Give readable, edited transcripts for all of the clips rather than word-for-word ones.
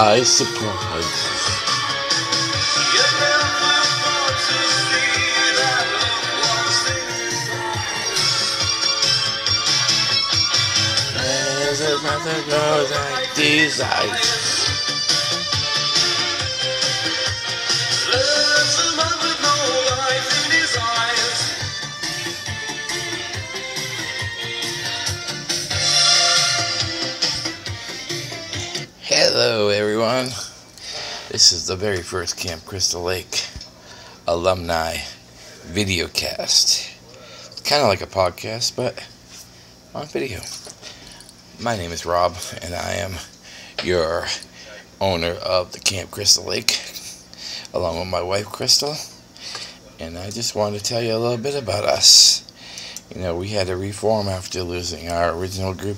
I suppose. There's a mother goes like these eyes. Hello everyone, this is the very first Camp Crystal Lake alumni videocast. It's kind of like a podcast, but on video. My name is Rob, and I am your owner of the Camp Crystal Lake, along with my wife Crystal, and I just wanted to tell you a little bit about us. You know, we had to reform after losing our original group,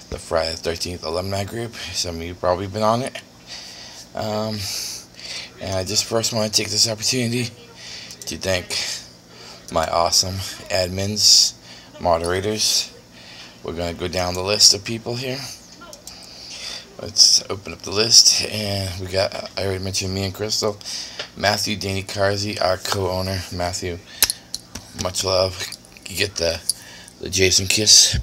the Friday the 13th alumni group. Some of you probably been on it. And I just first want to take this opportunity to thank my awesome admins, moderators. We're going to go down the list of people here. Let's open up the list, and we got, I already mentioned me and Crystal, Matthew Danny Carzy, our co-owner. Matthew, much love. You get the Jason kiss.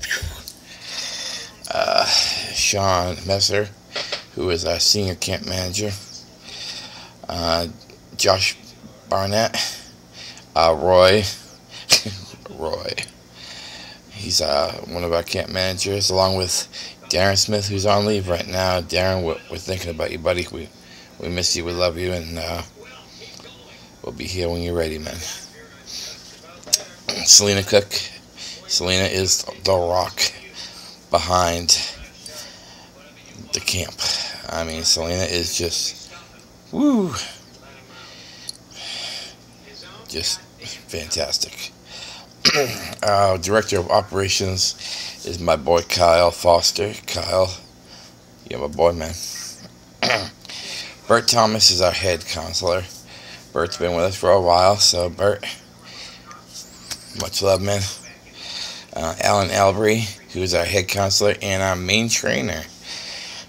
Sean Messer, who is our senior camp manager. Josh Barnett. Roy. He's one of our camp managers, along with Darren Smith, who's on leave right now. Darren, we're thinking about you, buddy. We miss you, we love you, and we'll be here when you're ready, man. Selena Cook. Selena is the rock behind the camp. I mean, Selena is just, woo, just fantastic. Director of Operations is my boy Kyle Foster. Kyle, you're my boy, man. Bert Thomas is our head counselor. Bert's been with us for a while, so Bert, much love, man. Alan Albury, who's our head counselor and our main trainer.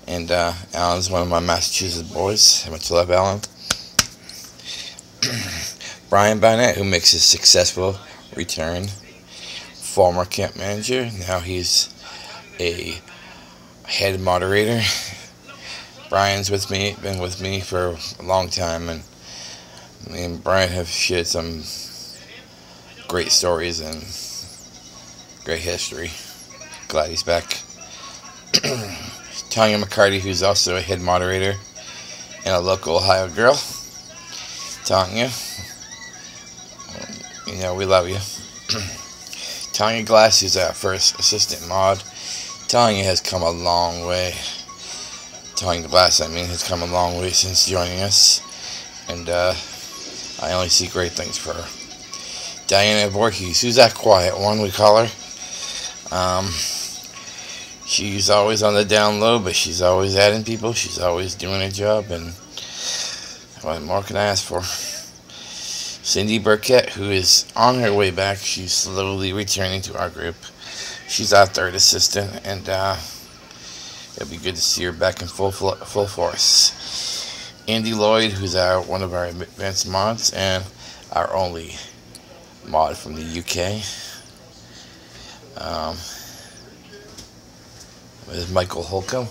And Alan's one of my Massachusetts boys. Much love, Alan. Brian Barnett, who makes his successful return. Former camp manager. Now he's a head moderator. Brian's been with me for a long time, and me and Brian have shared some great stories and great history. Glad he's back. Tanya McCarty, who's also a head moderator and a local Ohio girl. Tanya, you know, we love you. Tanya Glass, who's our first assistant mod. Tanya has come a long way. Tanya Glass, has come a long way since joining us, and I only see great things for her. Diana Voorhees, who's that quiet one, we call her. She's always on the down low, but she's always adding people. She's always doing her job, and what more can I ask for? Cindy Burkett, who is on her way back. She's slowly returning to our group. She's our third assistant, and it'll be good to see her back in full force. Andy Lloyd, who's one of our advanced mods and our only mod from the UK. There's Michael Holcomb.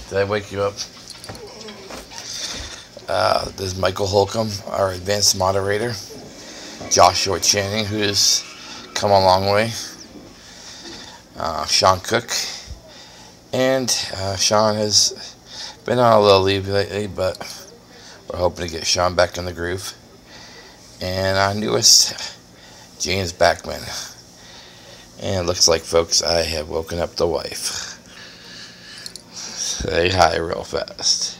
Did I wake you up? There's Michael Holcomb, our advanced moderator. Joshua Channing, who has come a long way. Sean Cook. And Sean has been on a little leave lately, but we're hoping to get Sean back in the groove. And our newest, James Backman. And it looks like, folks, I have woken up the wife. Say hi real fast.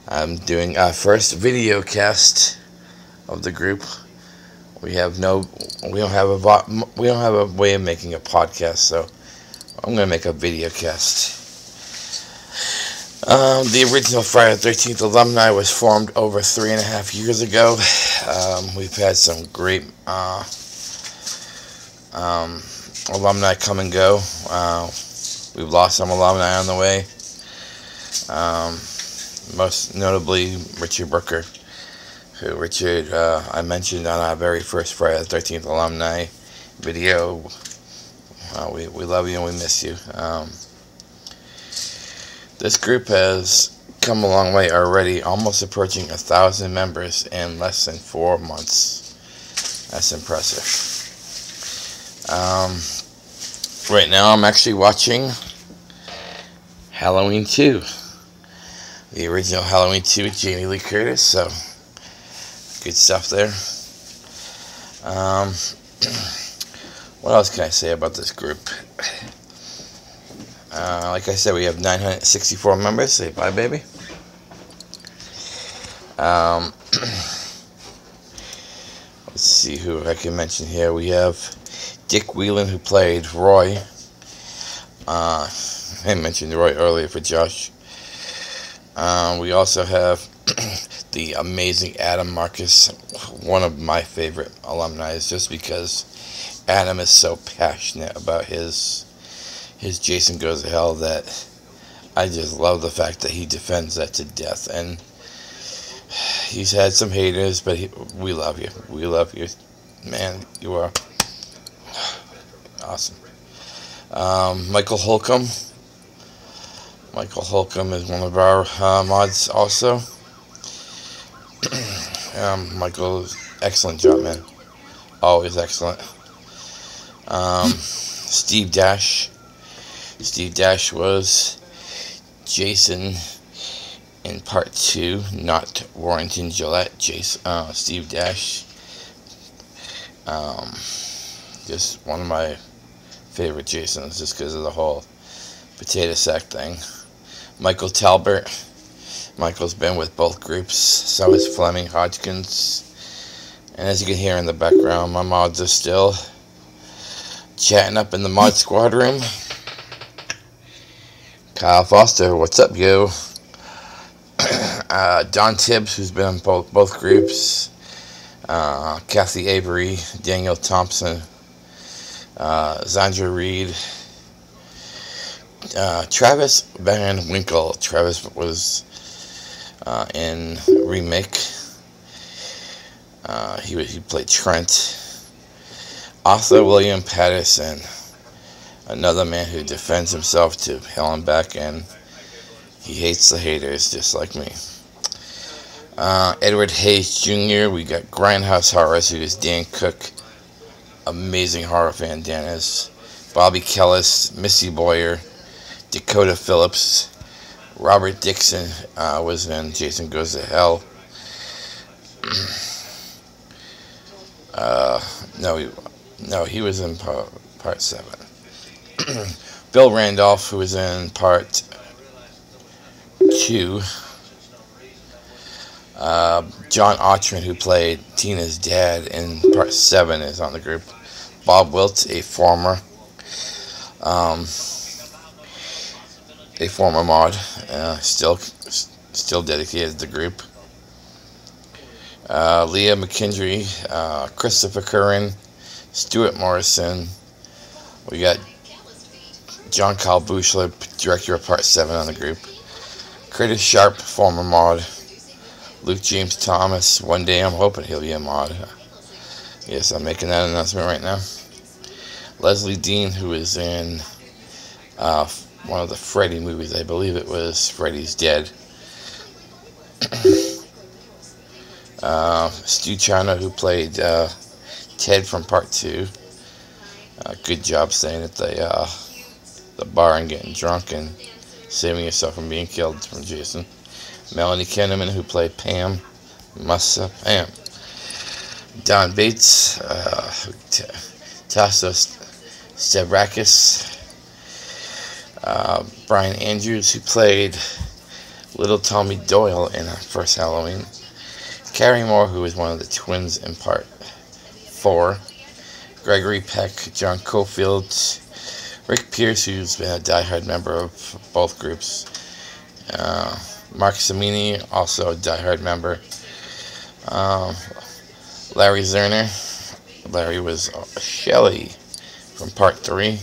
I'm doing our first video cast of the group. We don't have a way of making a podcast, so I'm gonna make a video cast. The original Friday the 13th alumni was formed over 3.5 years ago. We've had some great alumni come and go. We've lost some alumni on the way. Most notably Richard Brooker, who I mentioned on our very first Friday the 13th alumni video. We love you and we miss you. This group has come a long way already, almost approaching 1,000 members in less than 4 months. That's impressive. Right now I'm actually watching Halloween 2. The original Halloween 2 with Jamie Lee Curtis, so good stuff there. What else can I say about this group? Like I said, we have 964 members. Say bye, baby. Let's see who I can mention here. We have Dick Whelan, who played Roy. I mentioned Roy earlier for Josh. We also have the amazing Adam Marcus, one of my favorite alumni, just because Adam is so passionate about his Jason Goes to Hell that I just love the fact that he defends that to death. And he's had some haters, but we love you. We love you, man. You are awesome. Michael Holcomb. Michael Holcomb is one of our mods also. Michael, excellent job, man. Always excellent. Steve Dash. Steve Dash was Jason in part 2, not Warrington Gillette. Steve Dash. Just one of my favorite Jasons, just because of the whole potato sack thing. Michael Talbert. Michael's been with both groups. So is Fleming Hodgkins. And as you can hear in the background, my mods are still chatting up in the mod squad room. Kyle Foster, what's up, yo? Don Tibbs, who's been in both groups. Kathy Avery, Daniel Thompson, Zandra Reed, Travis Van Winkle. Travis was in Remake. He played Trent. Arthur William Patterson, another man who defends himself to hell and back, and he hates the haters just like me. Edward Hayes Jr. We got Grindhouse Horrors, who is Dan Cook, amazing horror fan Dan is. Bobby Kellis, Missy Boyer, Dakota Phillips, Robert Dixon was in Jason Goes to Hell. No, he was in part 7. Bill Randolph, who was in part 2. John Autran, who played Tina's dad in part 7, is on the group. Bob Wilt, a former mod, still dedicated to the group. Leah McKendry, Christopher Curran, Stuart Morrison. We got John Kyle Bushler, director of part 7 on the group. Curtis Sharp, former mod. Luke James Thomas, one day I'm hoping he'll be a mod. Yes, I'm making that announcement right now. Leslie Dean, who is in one of the Freddy movies, I believe it was Freddy's Dead. Stu China, who played Ted from part 2. Good job staying at the bar and getting drunk and saving yourself from being killed from Jason. Melanie Kinnaman, who played Pam. Mussa Pam. Don Bates. Tassos Stavrakis. Brian Andrews, who played Little Tommy Doyle in our first Halloween. Carrie Moore, who was one of the twins in part 4. Gregory Peck, John Cofield, Rick Pierce, who's been a diehard member of both groups. Mark Samini, also a diehard member. Larry Zerner. Larry was Shelley from part 3.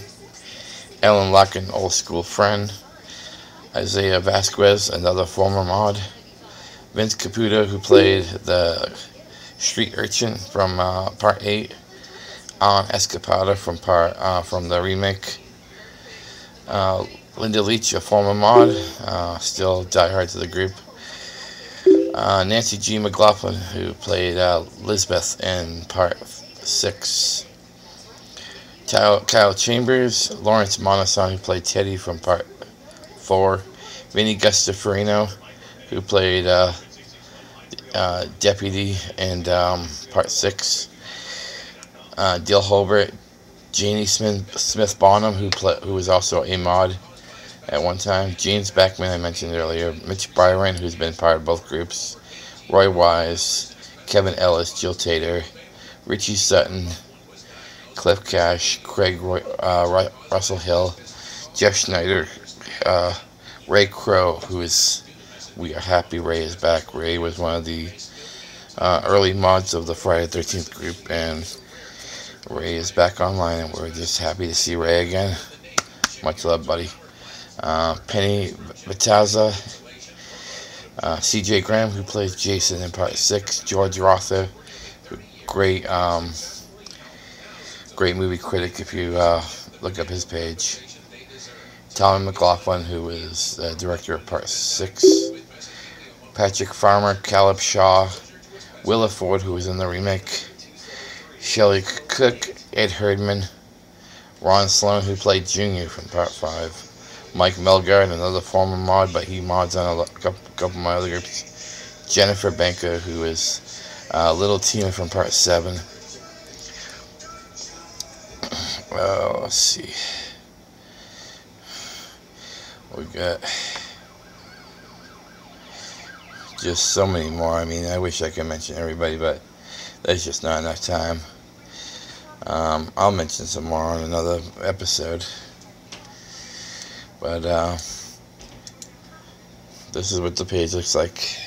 Ellen Luck, an old school friend. Isaiah Vasquez, another former mod. Vince Caputo, who played the street urchin from Part 8. Alan Escapada from the remake. Linda Leach, a former mod, still diehard to the group. Nancy G. McLaughlin, who played Lisbeth in Part 6. Kyle Chambers, Lawrence Monason, who played Teddy from Part 4. Vinny Gustaferino, who played Deputy in Part 6. Dil Holbert, Janie Smith Bonham, who was also a mod at one time. James Beckman, I mentioned earlier. Mitch Byron, who's been part of both groups. Roy Wise, Kevin Ellis, Jill Tater, Richie Sutton, Cliff Cash, Craig Russell Hill, Jeff Schneider, Ray Crow, we are happy Ray is back. Ray was one of the early mods of the Friday the 13th group, and Ray is back online, and we're just happy to see Ray again. Much love, buddy. Penny Vitazza, CJ Graham, who plays Jason in Part 6. George Rother, great movie critic if you look up his page. Tommy McLaughlin, who is the director of Part 6. Patrick Farmer, Caleb Shaw, Willa Ford, who was in the remake. Shelley Cook, Ed Herdman, Ron Sloan, who played Junior from Part 5. Mike Melgard, another former mod, but he mods on a couple of my other groups. Jennifer Banker, who is Little Tina from Part 7. Let's see. We got just so many more. I mean, I wish I could mention everybody, but there's just not enough time. I'll mention some more on another episode. But this is what the page looks like.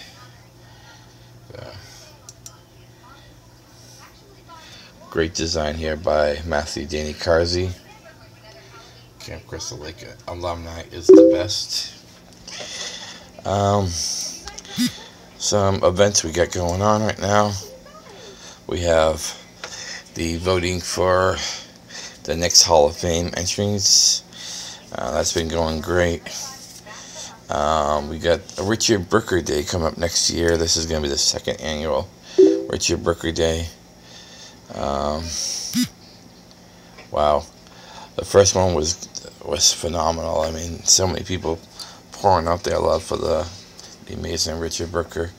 Great design here by Matthew Danny Carsey. Camp Crystal Lake alumni is the best. Some events we got going on right now. We have the voting for the next Hall of Fame entries. That's been going great. We got a Richard Brooker Day coming up next year. This is going to be the second annual Richard Brooker Day. Wow. The first one was phenomenal. I mean, so many people pouring out their love for the amazing Richard Brooker.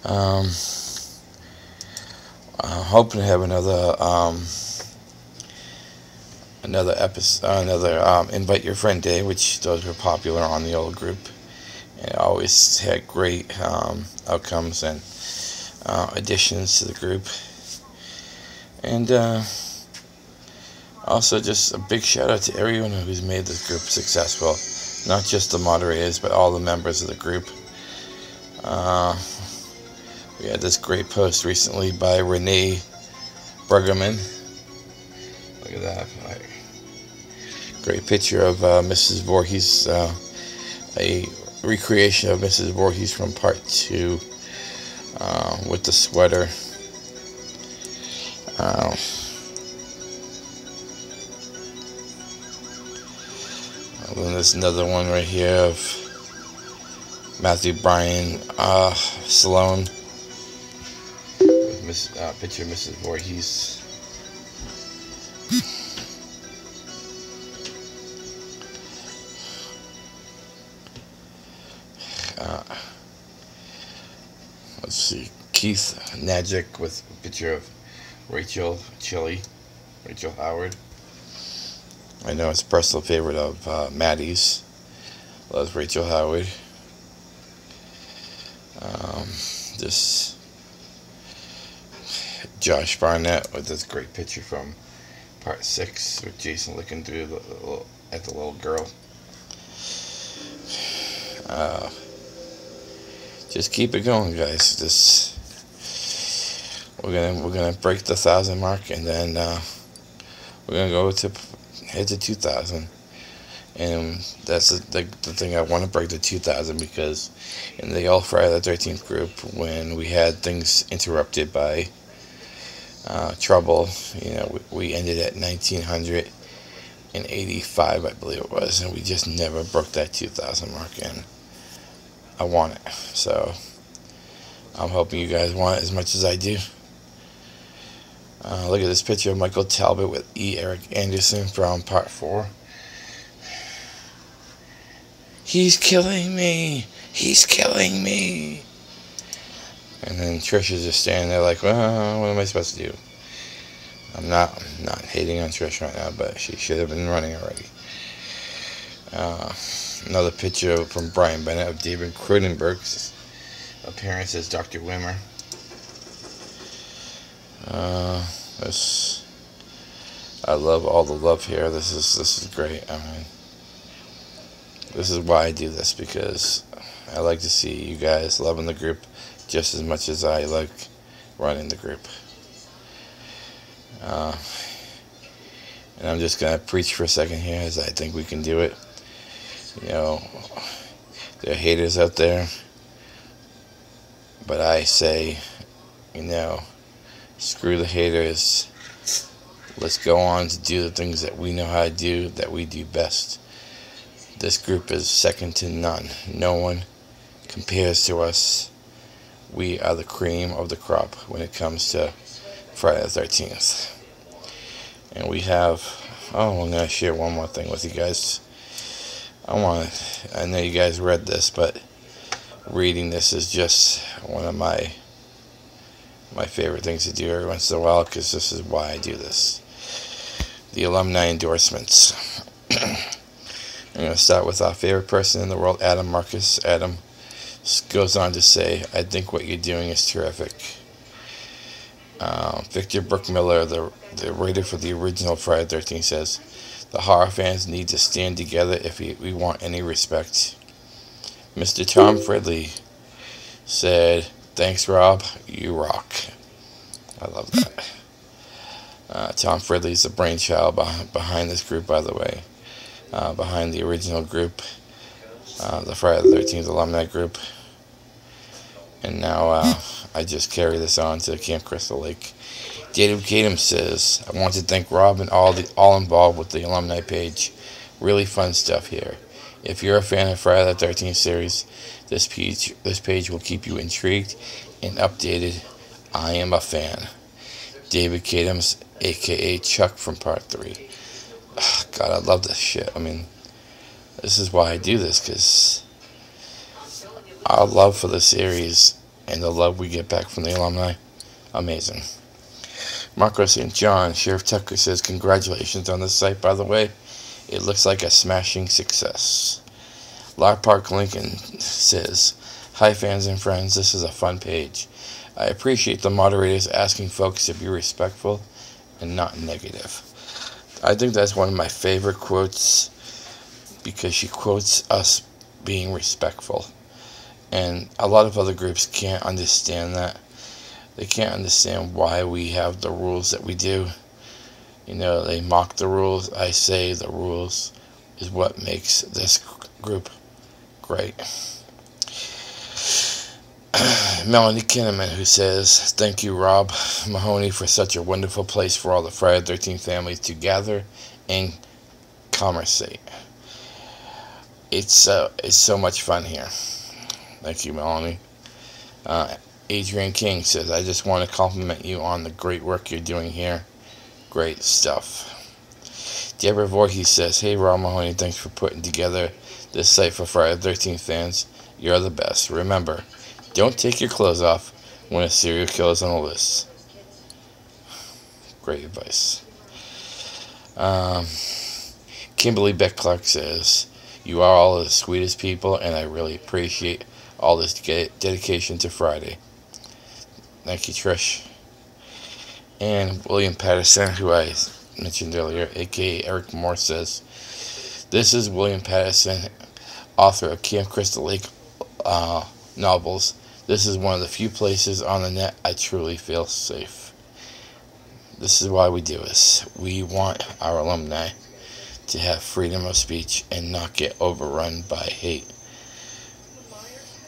I'm hoping to have another Invite Your Friend Day, which those were popular on the old group, and always had great outcomes and additions to the group. And also just a big shout out to everyone who's made this group successful, not just the moderators but all the members of the group. We had this great post recently by Renee Bruggeman. Look at that. Great picture of Mrs. Voorhees, a recreation of Mrs. Voorhees from Part 2 with the sweater. And then there's another one right here of Matthew Bryan Sloan with picture of Mrs. Voorhees. Let's see, Keith Najic with a picture of Rachel Howard. I know it's a personal favorite of Maddie's. Loves Rachel Howard. This Josh Barnett with this great picture from Part 6 with Jason looking through at the little girl. Just keep it going, guys. We're gonna break the 1,000 mark, and then we're gonna go to hit the 2,000. And that's the thing. I want to break the 2,000 because in the old Friday the 13th group, when we had things interrupted by trouble, we ended at 1,985, I believe it was, and we just never broke that 2,000 mark, and I want it. So I'm hoping you guys want it as much as I do. Look at this picture of Michael Talbot with E. Eric Anderson from Part 4. He's killing me. He's killing me. And then Trish is just standing there like, well, what am I supposed to do? I'm not hating on Trish right now, but she should have been running already. Another picture from Brian Bennett of David Cronenberg's appearance as Dr. Wimmer. I love all the love here. This is great. I mean, this is why I do this, because I like to see you guys loving the group just as much as I like running the group. And I'm just going to preach for a second here, as I think we can do it. There are haters out there, but I say, screw the haters. Let's go on to do the things that we know how to do, that we do best. This group is second to none. No one compares to us. We are the cream of the crop when it comes to Friday the 13th. And we have, I'm going to share one more thing with you guys. I know you guys read this, but reading this is just one of my favorite things to do every once in a while, because this is why I do this. The alumni endorsements. I'm going to start with our favorite person in the world, Adam Marcus. Adam goes on to say, I think what you're doing is terrific. Victor Brookmiller, the writer for the original Friday the 13th, says, the horror fans need to stand together if we want any respect. Mr. Tom Fridley said, thanks, Rob. You rock. I love that. Tom Fridley's the brainchild behind this group, by the way. Behind the original group, the Friday the 13th alumni group. And now I just carry this on to Camp Crystal Lake. David Kadam says, I want to thank Rob and all involved with the alumni page. Really fun stuff here. If you're a fan of Friday the 13th series, this page will keep you intrigued and updated. I am a fan. David Kadams, a.k.a. Chuck from Part 3. God, I love this shit. I mean, this is why I do this, because our love for the series and the love we get back from the alumni, amazing. Marco St. John, Sheriff Tucker says, congratulations on this site, by the way. It looks like a smashing success. Lark Park Lincoln says, hi fans and friends, this is a fun page. I appreciate the moderators asking folks to be respectful and not negative. I think that's one of my favorite quotes, because she quotes us being respectful. And a lot of other groups can't understand that. They can't understand why we have the rules that we do. They mock the rules. I say the rules is what makes this group great. Melanie Kinnaman, who says, thank you, Rob Mahoney, for such a wonderful place for all the Friday the 13th families to gather and conversate. It's so much fun here. Thank you, Melanie. Adrian King says, I just want to compliment you on the great work you're doing here. Great stuff. Deborah Voorhees says, hey, Rob Mahoney, thanks for putting together this site for Friday the 13th fans. You're the best. Remember, don't take your clothes off when a serial killer is on the list. Great advice. Kimberly Beck Clark says, you are all the sweetest people, and I really appreciate all this dedication to Friday. Thank you, Trish. And William Patterson, who I mentioned earlier, a.k.a. Eric Moore, says, this is William Patterson, author of Camp Crystal Lake novels. This is one of the few places on the net I truly feel safe. This is why we do this. We want our alumni to have freedom of speech and not get overrun by hate.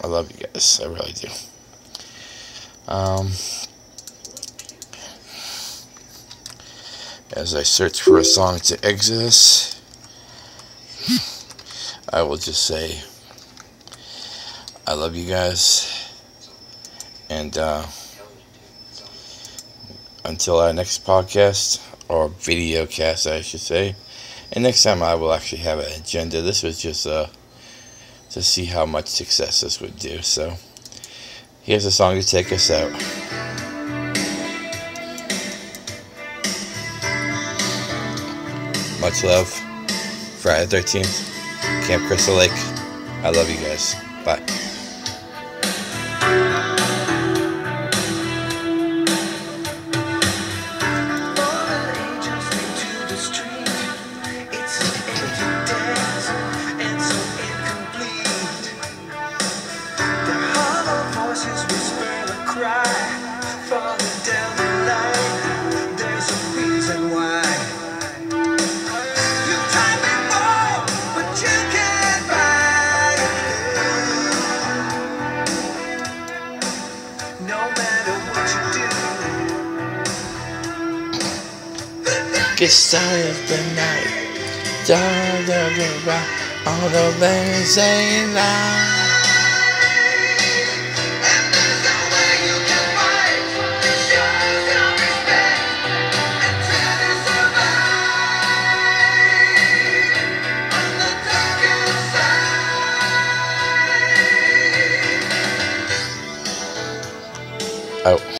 I love you guys. I really do. As I search for a song to exit us, I will just say I love you guys, and until our next podcast, or videocast I should say, and next time I will actually have an agenda. This was just to see how much success this would do. So here's a song to take us out. Much love. Friday the 13th, Camp Crystal Lake. I love you guys. Bye. It's time of the night, dark of the all the men say loud. And there's no way you can fight to show some respect and try to survive on the darkest side. Oh.